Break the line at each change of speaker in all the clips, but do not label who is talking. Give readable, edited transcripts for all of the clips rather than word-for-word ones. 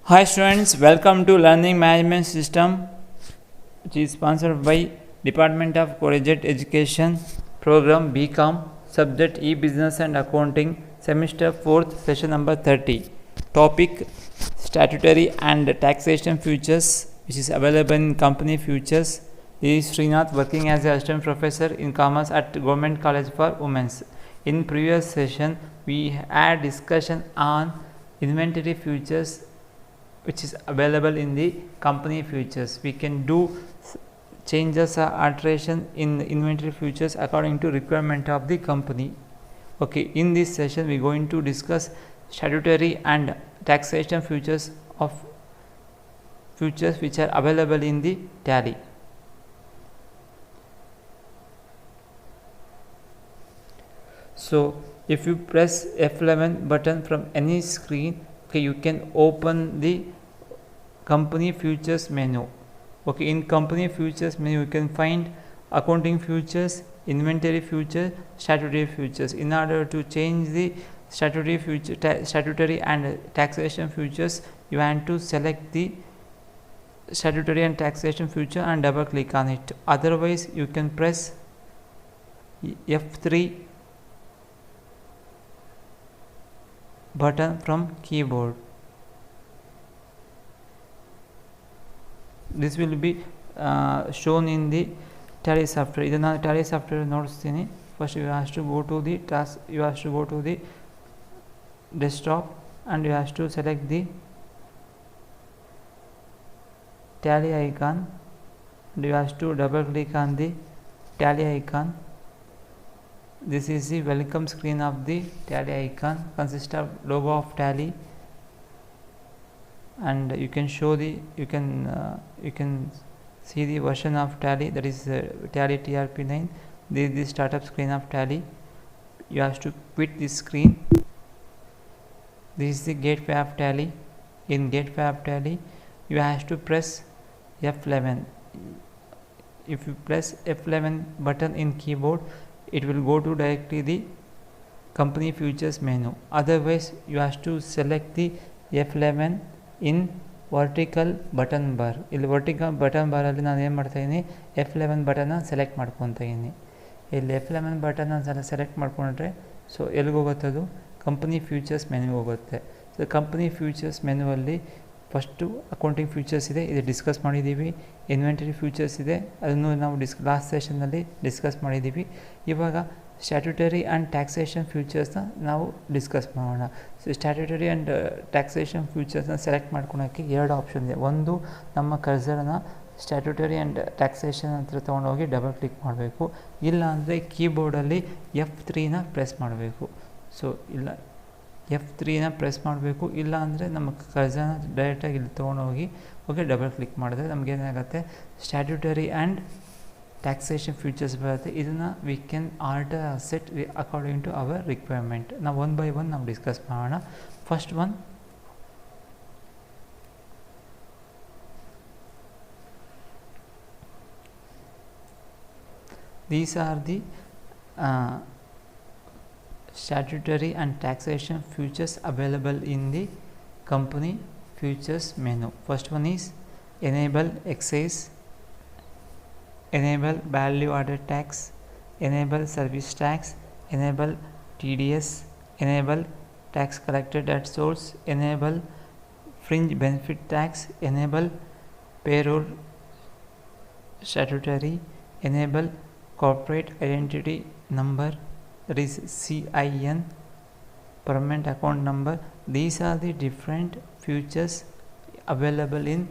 Hi students, welcome to Learning Management System, which is sponsored by Department of Collegiate Education, Program BCom, Subject E-Business and Accounting, Semester 4th, Session number 30. Topic Statutory and Taxation Futures, which is available in Company Futures. This is Srinath, working as an assistant professor in Commerce at Government College for Women's. In previous session, we had discussion on inventory futures, which is available in the company futures. We can do changes or alteration in the inventory futures according to requirement of the company. Okay, in this session we are going to discuss statutory and taxation futures of futures which are available in the tally. So if you press F11 button from any screen, okay, you can open the company futures menu. Okay, in company futures menu you can find accounting futures, inventory futures, statutory futures. In order to change the statutory and taxation futures, you want to select the statutory and taxation future and double click on it. Otherwise you can press F3 button from keyboard. This will be shown in the tally software. ಇದನ್ನ tally software ನೋಡಿಸ್ತೀನಿ. First you have to go to the task, you have to go to the desktop and you have to select the tally icon and you have to double click on the tally icon. This is the welcome screen of the tally icon, consists of logo of tally, and you can show the you can see the version of tally, that is tally TRP9. This is the startup screen of tally. You have to quit this screen. This is the gateway of tally. In gateway of tally you have to press F11. If you press F11 button in keyboard, it will go to directly the company futures menu. Otherwise you have to select the F11 in vertical button bar. ಇಲ್ಲಿ vertical button bar ಅಲ್ಲಿ ನಾನು ಏನು ಮಾಡ್ತಾ ಇದ್ದೀನಿ, F11 ಬಟನ್ನ select ಮಾಡ್ಕೊತಾ ಇದ್ದೀನಿ. ಇಲ್ಲಿ F11 ಬಟನ್ನ ಸೆಲೆಕ್ಟ್ ಮಾಡ್ಕೊಂಡ್ರೆ ಸೊ ಎಲ್ಲಿಗೆ ಹೋಗುತ್ತೆ, ಅದು ಕಂಪನಿ ಫ್ಯೂಚರ್ಸ್ ಮೆನ್ಯೂಗೆ ಹೋಗುತ್ತೆ. ಸೊ ಕಂಪನಿ ಫ್ಯೂಚರ್ಸ್ ಮೆನ್ಯೂವಲ್ಲಿ ಫಸ್ಟು ಅಕೌಂಟಿಂಗ್ ಫ್ಯೂಚರ್ಸ್ ಇದೆ, ಇದು ಡಿಸ್ಕಸ್ ಮಾಡಿದ್ದೀವಿ. ಇನ್ವೆಂಟರಿ ಫ್ಯೂಚರ್ಸ್ ಇದೆ, ಅದನ್ನು ನಾವು ಲಾಸ್ಟ್ ಸೆಷನ್ನಲ್ಲಿ ಡಿಸ್ಕಸ್ ಮಾಡಿದ್ದೀವಿ. ಇವಾಗ ಸ್ಟ್ಯಾಟ್ಯುಟರಿ ಆ್ಯಂಡ್ ಟ್ಯಾಕ್ಸೇಷನ್ ಫ್ಯೂಚರ್ಸ್ನ ನಾವು ಡಿಸ್ಕಸ್ ಮಾಡೋಣ. ಸೊ ಸ್ಟ್ಯಾಟ್ಯುಟರಿ ಆ್ಯಂಡ್ ಟ್ಯಾಕ್ಸೇಷನ್ ಫ್ಯೂಚರ್ಸ್ನ ಸೆಲೆಕ್ಟ್ ಮಾಡ್ಕೊಳೋಕ್ಕೆ ಎರಡು ಆಪ್ಷನ್ ಇದೆ. ಒಂದು, ನಮ್ಮ ಕರ್ಸರ್ನ ಸ್ಟ್ಯಾಟ್ಯುಟರಿ ಆ್ಯಂಡ್ ಟ್ಯಾಕ್ಸೇಷನ್ ಹತ್ರ ತೊಗೊಂಡೋಗಿ ಡಬಲ್ ಕ್ಲಿಕ್ ಮಾಡಬೇಕು. ಇಲ್ಲ ಅಂದರೆ ಕೀಬೋರ್ಡಲ್ಲಿ F3ನ ಪ್ರೆಸ್ ಮಾಡಬೇಕು. ಸೊ ಇಲ್ಲ F3ನ ಪ್ರೆಸ್ ಮಾಡಬೇಕು. ಇಲ್ಲ ಅಂದರೆ ನಮ್ಮ ಕರ್ಸರ್ನ ಡೈರೆಕ್ಟಾಗಿ ಇಲ್ಲಿ ತೊಗೊಂಡೋಗಿ ಡಬಲ್ ಕ್ಲಿಕ್ ಮಾಡಿದ್ರೆ ನಮಗೇನಾಗುತ್ತೆ, ಸ್ಟ್ಯಾಟ್ಯುಟರಿ ಆ್ಯಂಡ್ ಟ್ಯಾಕ್ಸೇಷನ್ ಫ್ಯೂಚರ್ಸ್ ಬರುತ್ತೆ. ಇದನ್ನು we can alter set according to our requirement. ನಾವು ಒನ್ ಬೈ ಒನ್ ನಾವು ಡಿಸ್ಕಸ್ ಮಾಡೋಣ. First one, these are the statutory and taxation futures available in the company futures menu. First one is enable excise, enable value added tax, enable service tax, enable TDS, enable tax collected at source, enable fringe benefit tax, enable payroll statutory, enable corporate identity number, that is CIN, permanent account number. These are the different futures available in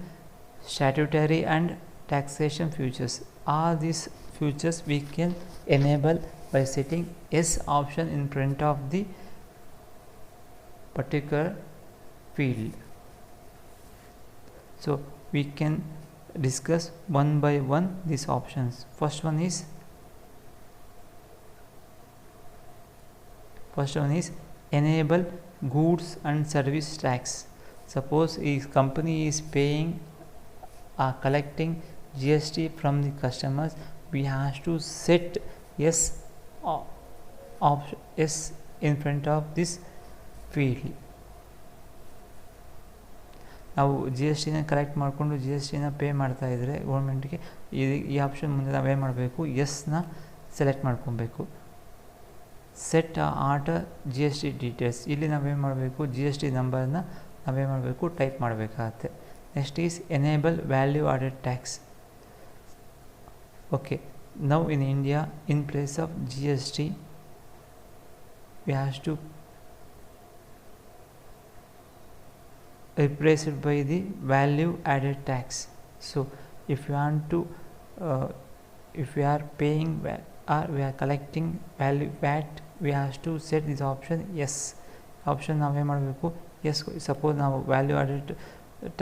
statutory and taxation futures. All these futures we can enable by setting yes option in front of the particular field. So we can discuss one by one these options. First one is enable goods and service tax. Suppose a company is paying collecting GST from the customers, we have to set yes in front of this field. ನಾವು G S ಟಿನ collect ಮಾಡಿಕೊಂಡು G S ಟಿನ pay ಮಾಡ್ತಾಯಿದ್ರೆ ಗೌರ್ಮೆಂಟ್ಗೆ ಈ option ಮುಂದೆ ನಾವೇನು ಮಾಡಬೇಕು, ಎಸ್ನ select ಮಾಡ್ಕೊಬೇಕು. Set order G S T details, ಇಲ್ಲಿ ನಾವೇನು ಮಾಡಬೇಕು, ಜಿ ಎಸ್ ಟಿ ನಂಬರ್ನ ನಾವೇನು ಮಾಡಬೇಕು, ಟೈಪ್ ಮಾಡಬೇಕಾಗತ್ತೆ. Next is enable value added tax. Okay, now in India in place of G S T we have to replace it by the value added tax. So if you want to if we are paying or we are collecting value VAT, we have to set this option yes. Option ನಾವೇ ಮಾಡಬೇಕು, yes. Suppose ನಾವು value added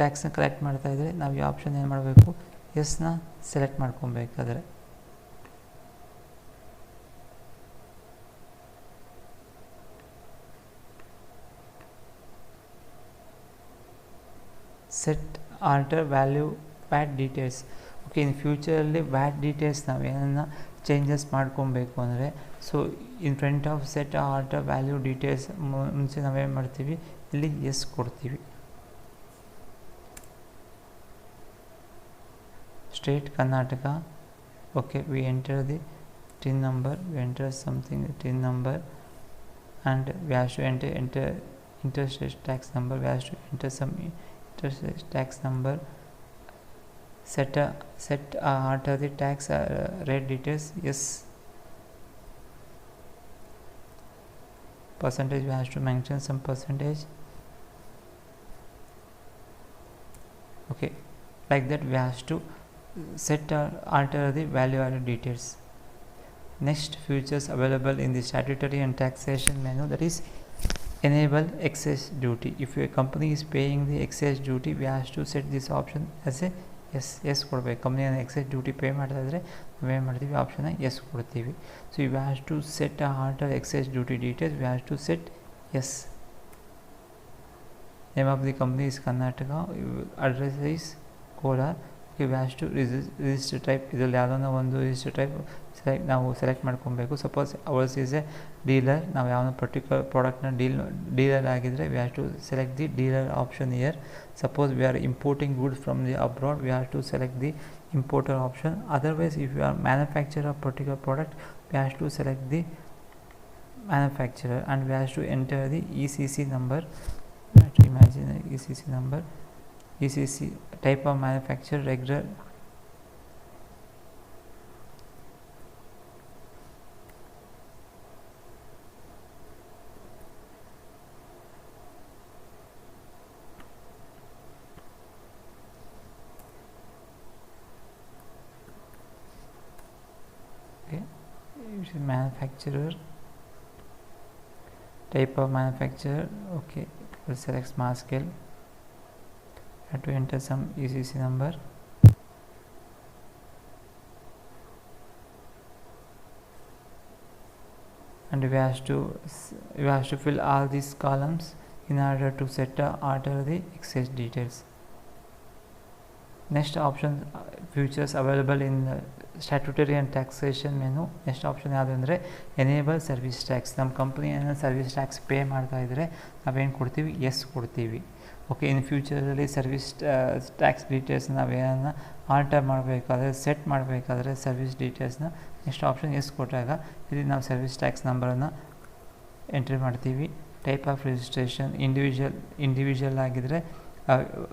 ಟ್ಯಾಕ್ಸ್ನ collect ಮಾಡ್ತಾ ಇದ್ದರೆ ನಾವು ಈ option ಏನು ಮಾಡಬೇಕು, ಎಸ್ನ ಸೆಲೆಕ್ಟ್ ಮಾಡ್ಕೊಬೇಕಾದ್ರೆ. Set alter value VAT details. Okay, in ಫ್ಯೂಚರಲ್ಲಿ ವ್ಯಾಟ್ ಡೀಟೇಲ್ಸ್ ನಾವು ಏನನ್ನ ಚೇಂಜಸ್ ಮಾಡ್ಕೊಬೇಕು ಅಂದರೆ, so in front of set alter value details ಮುಂಚೆ ನಾವೇನು ಮಾಡ್ತೀವಿ, ಇಲ್ಲಿ ಎಸ್ ಕೊಡ್ತೀವಿ. State Karnataka. Okay, we enter the TIN number, we enter something TIN number and we have to enter interstate tax number, we have to enter some tax number. Set alter the tax rate details, yes. Percentage, we have to mention some percentage. Okay, like that we have to set or alter the value added details. Next, features available in the statutory and taxation menu, that is enable excess duty. If your company is paying the excess duty, we have to set this option as a yes ಕೊಡಬೇಕು. Company excise duty pay ಮಾಡ್ತಾ ಇದ್ದರೆ ನಾವೇನು ಮಾಡ್ತೀವಿ, ಆಪ್ಷನ್ನ yes ಕೊಡ್ತೀವಿ. So you have to set alter excise duty details, we have to set yes. Name of the company is Karnataka, address is Kolar. Okay, we have to register type, ಇದರಲ್ಲಿ ಯಾವುದೋ ಒಂದು register type ನಾವು ಸೆಲೆಕ್ಟ್ ಮಾಡ್ಕೊಬೇಕು. Suppose ours is a dealer, ನಾವು ಯಾವ particular ಪ್ರಾಡಕ್ಟ್ನ dealer ಆಗಿದ್ದರೆ we have to select the dealer option year. Suppose we are importing goods from the abroad, we have to select the importer option. Otherwise, if you are manufacturer of particular product, we have to select the manufacturer and we have to enter the ECC number. We have to imagine the ECC number, ECC type of manufacturer, regular. Manufacturer, type of manufacturer. Okay, we'll select small scale. Have to enter some ECC number. And we have to fill all these columns in order to set alter the excess details. Next option, features available in the statutory and taxation menu. Next option ಯಾವುದು ಅಂದರೆ enable service tax. ನಮ್ಮ company ಏನೋ service tax pay ಮಾಡ್ತಾ ಇದ್ದರೆ ನಾವೇನು ಕೊಡ್ತೀವಿ, yes ಕೊಡ್ತೀವಿ. Okay, in ಫ್ಯೂಚರಲ್ಲಿ service tax details ನಾವೇನನ್ನ alter ಮಾಡಬೇಕಾದ್ರೆ, ಸೆಟ್ ಮಾಡಬೇಕಾದ್ರೆ ಸರ್ವಿಸ್ ಡೀಟೇಲ್ಸ್ನ ನೆಕ್ಸ್ಟ್ ಆಪ್ಷನ್ ಎಸ್ ಕೊಟ್ಟಾಗ ಇಲ್ಲಿ ನಾವು ಸರ್ವಿಸ್ ಟ್ಯಾಕ್ಸ್ ನಂಬರನ್ನು ಎಂಟ್ರಿ ಮಾಡ್ತೀವಿ. ಟೈಪ್ ಆಫ್ ರಿಜಿಸ್ಟ್ರೇಷನ್ ಇಂಡಿವಿಜುವಲ್ ಆಗಿದ್ದರೆ,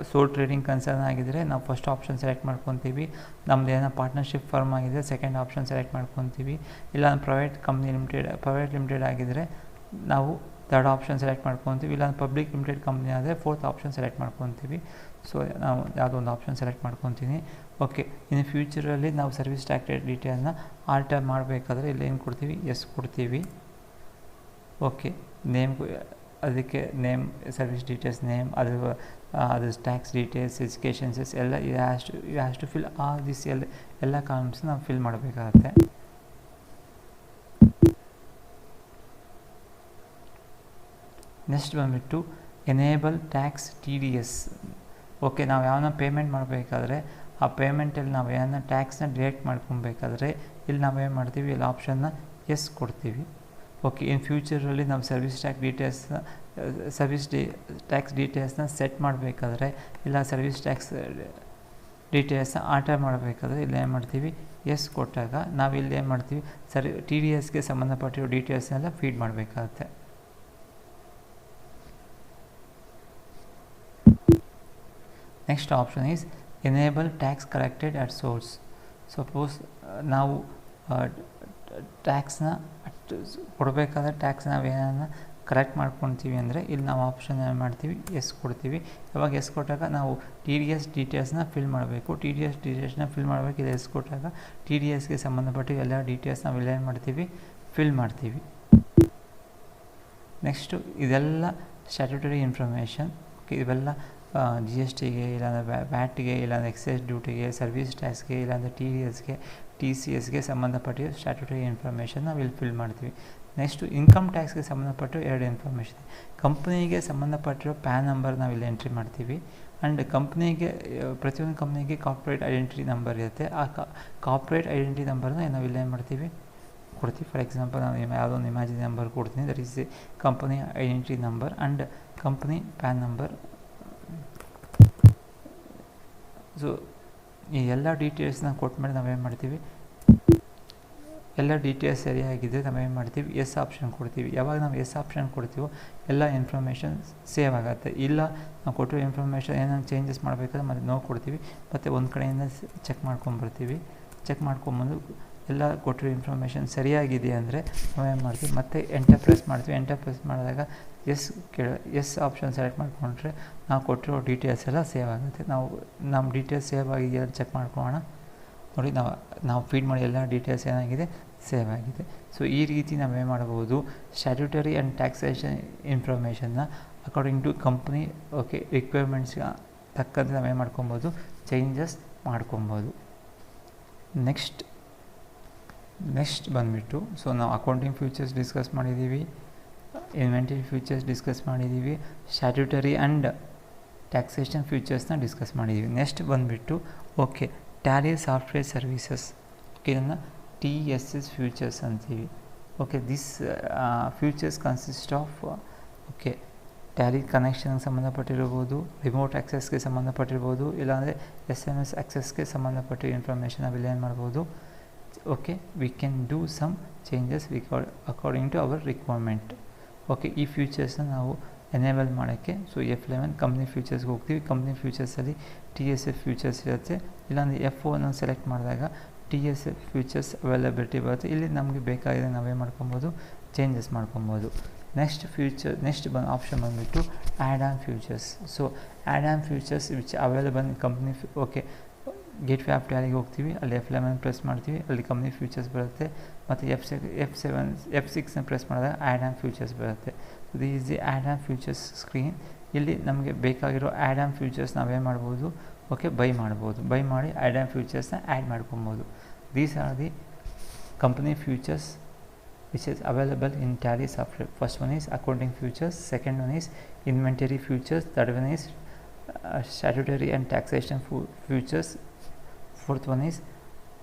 ಸೋಲ್ ಟ್ರೇಡಿಂಗ್ ಕನ್ಸರ್ನ್ ಆಗಿದ್ದರೆ ನಾವು ಫಸ್ಟ್ ಆಪ್ಷನ್ ಸೆಲೆಕ್ಟ್ ಮಾಡ್ಕೊತೀವಿ. ನಮ್ಮದು ಏನೋ ಪಾರ್ಟ್ನರ್ಶಿಪ್ ಫರ್ಮ್ ಆಗಿದ್ದರೆ ಸೆಕೆಂಡ್ ಆಪ್ಷನ್ ಸೆಲೆಕ್ಟ್ ಮಾಡ್ಕೊತೀವಿ. ಇಲ್ಲ ಪ್ರೈವೇಟ್ ಲಿಮಿಟೆಡ್ ಆಗಿದ್ದರೆ ನಾವು ಥರ್ಡ್ ಆಪ್ಷನ್ ಸೆಲೆಕ್ಟ್ ಮಾಡ್ಕೊತೀವಿ. ಇಲ್ಲ ಪಬ್ಲಿಕ್ ಲಿಮಿಟೆಡ್ ಕಂಪ್ನಿ ಆದರೆ ಫೋರ್ತ್ ಆಪ್ಷನ್ ಸೆಲೆಕ್ಟ್ ಮಾಡ್ಕೊತೀವಿ. ಸೊ ನಾವು ಯಾವುದೋ ಒಂದು ಆಪ್ಷನ್ ಸೆಲೆಕ್ಟ್ ಮಾಡ್ಕೊತೀನಿ. ಓಕೆ, ಇನ್ನು ಫ್ಯೂಚರಲ್ಲಿ ನಾವು ಸರ್ವಿಸ್ ಟ್ಯಾಕ್ಸ್ ಡೀಟೇಲ್ನ ಆಲ್ಟರ್ ಮಾಡಬೇಕಾದ್ರೆ ಇಲ್ಲಿ ಏನು ಕೊಡ್ತೀವಿ, ಎಸ್ ಕೊಡ್ತೀವಿ. ಓಕೆ, ನೇಮ್, ಅದಕ್ಕೆ ನೇಮ್, ಸರ್ವಿಸ್ ಡೀಟೇಲ್ಸ್ ನೇಮ್, ಅದು ಟ್ಯಾಕ್ಸ್ ಡೀಟೇಲ್ಸ್, ಎಜುಕೇಷನ್ಸಸ್ ಎಲ್ಲ you have to fill all this, ಎಲ್ಲ ಕಾಲಮ್ಸ್ನ ನಾವು ಫಿಲ್ ಮಾಡಬೇಕಾಗತ್ತೆ. ನೆಕ್ಸ್ಟ್ ಬಂದುಬಿಟ್ಟು ಎನೇಬಲ್ ಟ್ಯಾಕ್ಸ್ TDS. ಓಕೆ, ನಾವು ಯಾವನ್ನ ಪೇಮೆಂಟ್ ಮಾಡಬೇಕಾದ್ರೆ ಆ ಪೇಮೆಂಟಲ್ಲಿ ನಾವು ಏನನ್ನ ಟ್ಯಾಕ್ಸ್ನ ಡಿರೆಕ್ಟ್ ಮಾಡ್ಕೊಬೇಕಾದ್ರೆ ಇಲ್ಲಿ ನಾವೇನು ಮಾಡ್ತೀವಿ, ಇಲ್ಲಿ ಆಪ್ಷನ್ನ ಎಸ್ ಕೊಡ್ತೀವಿ. ಓಕೆ, ಇನ್ ಫ್ಯೂಚರಲ್ಲಿ ನಾವು ಸರ್ವಿಸ್ ಟ್ಯಾಕ್ಸ್ ಡೀಟೇಲ್ಸ್ನ ಸರ್ವಿಸ್ ಟ್ಯಾಕ್ಸ್ ಡೀಟೇಲ್ಸ್ನ ಸೆಟ್ ಮಾಡಬೇಕಾದ್ರೆ ಇಲ್ಲ ಸರ್ವಿಸ್ ಟ್ಯಾಕ್ಸ್ ಡೀಟೇಲ್ಸ್ನ ಆಲ್ಟರ್ ಮಾಡಬೇಕಾದ್ರೆ ಇಲ್ಲಿ ಏನು ಮಾಡ್ತೀವಿ, ಎಸ್ ಕೊಟ್ಟಾಗ ನಾವು ಇಲ್ಲಿ ಏನು ಮಾಡ್ತೀವಿ, ಟಿ ಡಿ ಎಸ್ಗೆ ಸಂಬಂಧಪಟ್ಟಿರೋ ಡೀಟೇಲ್ಸ್ನೆಲ್ಲ ಫೀಡ್ ಮಾಡಬೇಕಾಗುತ್ತೆ. Next option is enable tax collected at source. Suppose ನಾವು ಟ್ಯಾಕ್ಸ್ನ ಕೊಡಬೇಕಾದ್ರೆ ಟ್ಯಾಕ್ಸ್ ನಾವೇನ ಕಲೆಕ್ಟ್ ಮಾಡ್ಕೊತೀವಿ ಅಂದರೆ ಇಲ್ಲಿ ನಾವು ಆಪ್ಷನ್ ಏನು ಮಾಡ್ತೀವಿ, ಎಸ್ ಕೊಡ್ತೀವಿ. ಯಾವಾಗ ಎಸ್ ಕೊಟ್ಟಾಗ ನಾವು ಟಿ ಡಿ ಎಸ್ ಡೀಟೇಲ್ಸ್ನ ಫಿಲ್ ಮಾಡಬೇಕು. ಟಿ ಡಿ ಎಸ್ ಡೀಟೇಲ್ಸ್ನ ಫಿಲ್ ಮಾಡಬೇಕು. ಇಲ್ಲಿ ಎಸ್ ಕೊಟ್ಟಾಗ ಟಿ ಡಿ ಎಸ್ಗೆ ಸಂಬಂಧಪಟ್ಟ ಎಲ್ಲ ಡೀಟೇಲ್ಸ್ ನಾವು ಇಲ್ಲಿ ಏನು ಮಾಡ್ತೀವಿ, ಫಿಲ್ ಮಾಡ್ತೀವಿ. ನೆಕ್ಸ್ಟು ಇದೆಲ್ಲ ಸ್ಟ್ಯಾಟ್ಯೂಟರಿ ಇನ್ಫಾರ್ಮೇಷನ್. ಓಕೆ, ಇವೆಲ್ಲ ಜಿ ಎಸ್ ಟಿಗೆ, ಇಲ್ಲಾಂದರೆ ವ್ಯಾಟ್ಗೆ, ಇಲ್ಲಾಂದರೆ ಎಕ್ಸೈಸ್ ಡ್ಯೂಟಿಗೆ, ಸರ್ವಿಸ್ ಟ್ಯಾಕ್ಸ್ಗೆ, ಇಲ್ಲಾಂದರೆ ಟಿ ಡಿ ಎಸ್ಗೆ, ಟಿ ಸಿ ಎಸ್ಗೆ ಸಂಬಂಧಪಟ್ಟಿರೋ ಸ್ಟ್ಯಾಟ್ಯೂಟರಿ ಇನ್ಫಾರ್ಮೇಷನ್ ನಾವು ಇಲ್ಲಿ ಫಿಲ್ ಮಾಡ್ತೀವಿ. ನೆಕ್ಸ್ಟು ಇನ್ಕಮ್ ಟ್ಯಾಕ್ಸ್ಗೆ ಸಂಬಂಧಪಟ್ಟಿರೋ 2 ಇನ್ಫಾರ್ಮೇಷನ್. ಕಂಪ್ನಿಗೆ ಸಂಬಂಧಪಟ್ಟಿರೋ ಪ್ಯಾನ್ ನಂಬರ್ ನಾವು ಇಲ್ಲಿ ಎಂಟ್ರಿ ಮಾಡ್ತೀವಿ. ಆ್ಯಂಡ್ ಕಂಪ್ನಿಗೆ ಪ್ರತಿಯೊಂದು ಕಂಪ್ನಿಗೆ ಕಾರ್ಪೊರೇಟ್ ಐಡೆಂಟಿಟಿ ನಂಬರ್ ಇರುತ್ತೆ. ಆ ಕಾರ್ಪೊರೇಟ್ ಐಡೆಂಟಿಟಿ ನಂಬರ್ನ ನಾವು ಇಲ್ಲಿ ಏನು ಮಾಡ್ತೀವಿ, ಕೊಡ್ತೀವಿ. ಫಾರ್ ಎಕ್ಸಾಂಪಲ್ ನಾನು ಯಾವುದೋ ಒಂದು ಇಮ್ಯಾಜಿನ್ ನಂಬರ್ ಕೊಡ್ತೀನಿ, that is company identity number and company PAN number. So ಈ ಎಲ್ಲ ಡೀಟೇಲ್ಸ್ನ ಕೊಟ್ಮೇಲೆ ನಾವೇನು ಮಾಡ್ತೀವಿ, ಎಲ್ಲ ಡೀಟೇಲ್ಸ್ ಸರಿಯಾಗಿದೆ ನಾವೇನು ಮಾಡ್ತೀವಿ, ಎಸ್ ಆಪ್ಷನ್ ಕೊಡ್ತೀವಿ. ಯಾವಾಗ ನಾವು ಎಸ್ ಆಪ್ಷನ್ ಕೊಡ್ತೀವೋ ಎಲ್ಲ ಇನ್ಫಾರ್ಮೇಷನ್ ಸೇವ್ ಆಗುತ್ತೆ. ಇಲ್ಲ ನಾವು ಕೊಟ್ಟಿರೋ ಇನ್ಫಾರ್ಮೇಷನ್ ಏನಾದ್ರು ಚೇಂಜಸ್ ಮಾಡಬೇಕಾದ್ರೆ ಮತ್ತೆ ನೋ ಕೊಡ್ತೀವಿ. ಮತ್ತು ಒಂದು ಕಡೆಯಿಂದ ಚೆಕ್ ಮಾಡ್ಕೊಂಬರ್ತೀವಿ. ಚೆಕ್ ಮಾಡ್ಕೊಂಬಂದು ಎಲ್ಲ ಕೊಟ್ಟಿರೋ ಇನ್ಫಾರ್ಮೇಷನ್ ಸರಿಯಾಗಿದೆ ಅಂದರೆ ನಾವೇನು ಮಾಡ್ತೀವಿ, ಮತ್ತೆ ಎಂಟರ್ ಪ್ರೆಸ್ ಮಾಡ್ತೀವಿ. ಎಂಟರ್ ಪ್ರೆಸ್ ಮಾಡಿದಾಗ ಎಸ್ ಆಪ್ಷನ್ ಸೆಲೆಕ್ಟ್ ಮಾಡಿಕೊಂಡ್ರೆ ನಾವು ಕೊಟ್ಟಿರೋ ಡೀಟೇಲ್ಸ್ ಎಲ್ಲ ಸೇವ್ ಆಗುತ್ತೆ. ನಾವು ನಮ್ಮ ಡೀಟೇಲ್ಸ್ ಸೇವ್ ಆಗಿದೆಯಾ ಚೆಕ್ ಮಾಡ್ಕೊಳ್ಳೋಣ. ನೋಡಿ, ನಾವು ಫೀಡ್ ಮಾಡಿ ಎಲ್ಲ ಡೀಟೇಲ್ಸ್ ಏನಾಗಿದೆ, ಸೇವ್ ಆಗಿದೆ. ಸೊ ಈ ರೀತಿ ನಾವೇನು ಮಾಡ್ಬೋದು, ಸ್ಟ್ಯಾಟ್ಯೂಟರಿ ಆ್ಯಂಡ್ ಟ್ಯಾಕ್ಸೇಷನ್ ಇನ್ಫಾರ್ಮೇಷನ್ನ ಅಕಾರ್ಡಿಂಗ್ ಟು ಕಂಪ್ನಿ ಓಕೆ ರಿಕ್ವೈರ್ಮೆಂಟ್ಸ್ಗೆ ತಕ್ಕಂತೆ ನಾವೇನು ಮಾಡ್ಕೊಬೋದು, ಚೇಂಜಸ್ ಮಾಡ್ಕೊಬೋದು. ನೆಕ್ಸ್ಟ್ ಬಂದುಬಿಟ್ಟು, ಸೊ ನಾವು ಅಕೌಂಟಿಂಗ್ ಫ್ಯೂಚರ್ಸ್ ಡಿಸ್ಕಸ್ ಮಾಡಿದ್ದೀವಿ, ಇನ್ವೆಂಟರಿ ಫ್ಯೂಚರ್ಸ್ ಡಿಸ್ಕಸ್ ಮಾಡಿದ್ದೀವಿ, ಸ್ಟ್ಯಾಟ್ಯೂಟರಿ ಆ್ಯಂಡ್ ಟ್ಯಾಕ್ಸೇಷನ್ ಫ್ಯೂಚರ್ಸ್ನ ಡಿಸ್ಕಸ್ ಮಾಡಿದ್ದೀವಿ. ನೆಕ್ಸ್ಟ್ ಬಂದುಬಿಟ್ಟು okay Tally software services. Okay, ಇದನ್ನು ಟಿ ಎಸ್ ಎಸ್ ಫ್ಯೂಚರ್ಸ್ ಅಂತೀವಿ. Okay, this features consist of okay Tally ಕನೆಕ್ಷನ್ಗೆ ಸಂಬಂಧಪಟ್ಟಿರ್ಬೋದು, ರಿಮೋಟ್ ಆಕ್ಸೆಸ್ಗೆ ಸಂಬಂಧಪಟ್ಟಿರ್ಬೋದು, ಇಲ್ಲಾಂದರೆ SMS ಆಕ್ಸೆಸ್ಗೆ ಸಂಬಂಧಪಟ್ಟಿರೋ ಇನ್ಫಾರ್ಮೇಷನ್ ನಾವಿಲ್ಲಿ ಏನು ಮಾಡ್ಬೋದು, okay V can do some changes according to our requirement. Okay, ಈ ಫ್ಯೂಚರ್ಸ್ನ ನಾವು ಎನೇಬಲ್ ಮಾಡೋಕ್ಕೆ ಸೊ F11 ಕಂಪ್ನಿ ಫ್ಯೂಚರ್ಸ್ಗೆ ಹೋಗ್ತೀವಿ. ಕಂಪ್ನಿ ಫ್ಯೂಚರ್ಸಲ್ಲಿ TSF ಫ್ಯೂಚರ್ಸ್ ಇರುತ್ತೆ. ಇಲ್ಲಾಂದರೆ F1 ಸೆಲೆಕ್ಟ್ ಮಾಡಿದಾಗ TSF ಫ್ಯೂಚರ್ಸ್ ಅವೈಲಬಿಲಿಟಿ ಬರುತ್ತೆ. ಇಲ್ಲಿ ನಮಗೆ ಬೇಕಾಗಿದೆ ನಾವೇ ಮಾಡ್ಕೊಬೋದು, ಚೇಂಜಸ್ ಮಾಡ್ಕೊಬೋದು. ನೆಕ್ಸ್ಟ್ ಆಪ್ಷನ್ ಬಂದುಬಿಟ್ಟು add on features. So add on features which available in company. Okay, gateway of ಟ್ಯಾಲಿಗೆ ಹೋಗ್ತೀವಿ, ಅಲ್ಲಿ F11 ಪ್ರೆಸ್ ಮಾಡ್ತೀವಿ, ಅಲ್ಲಿ ಕಂಪ್ನಿ ಫ್ಯೂಚರ್ಸ್ ಬರುತ್ತೆ. ಮತ್ತು F6ನ ಪ್ರೆಸ್ ಮಾಡಿದಾಗ ಆ್ಯಡ್ ಆನ್ ಫ್ಯೂಚರ್ಸ್ ಬರುತ್ತೆ. This is the add on futures screen. ಇಲ್ಲಿ ನಮಗೆ ಬೇಕಾಗಿರೋ ಆ್ಯಡ್ ಆನ್ ಫ್ಯೂಚರ್ಸ್ ನಾವೇನು ಮಾಡ್ಬೋದು, ಓಕೆ ಬೈ ಮಾಡ್ಬೋದು. ಬೈ ಮಾಡಿ ಆ್ಯಡ್ ಆನ್ ಫ್ಯೂಚರ್ಸ್ನ ಆ್ಯಡ್ ಮಾಡ್ಕೊಬೋದು. These are the company futures which is available in Tally software. First one is accounting futures, second one is inventory futures, third one is statutory and taxation futures, fourth one is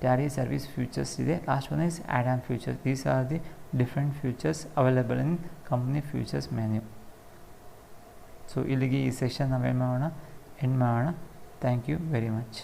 Tally service futures ಇದೆ, last one is add-on futures. These are the different futures available in company futures menu. So ಇಲ್ಲಿಗೆ ಈ session ನಾವೇನು ಮಾಡೋಣ, end ಮಾಡೋಣ. Thank you very much.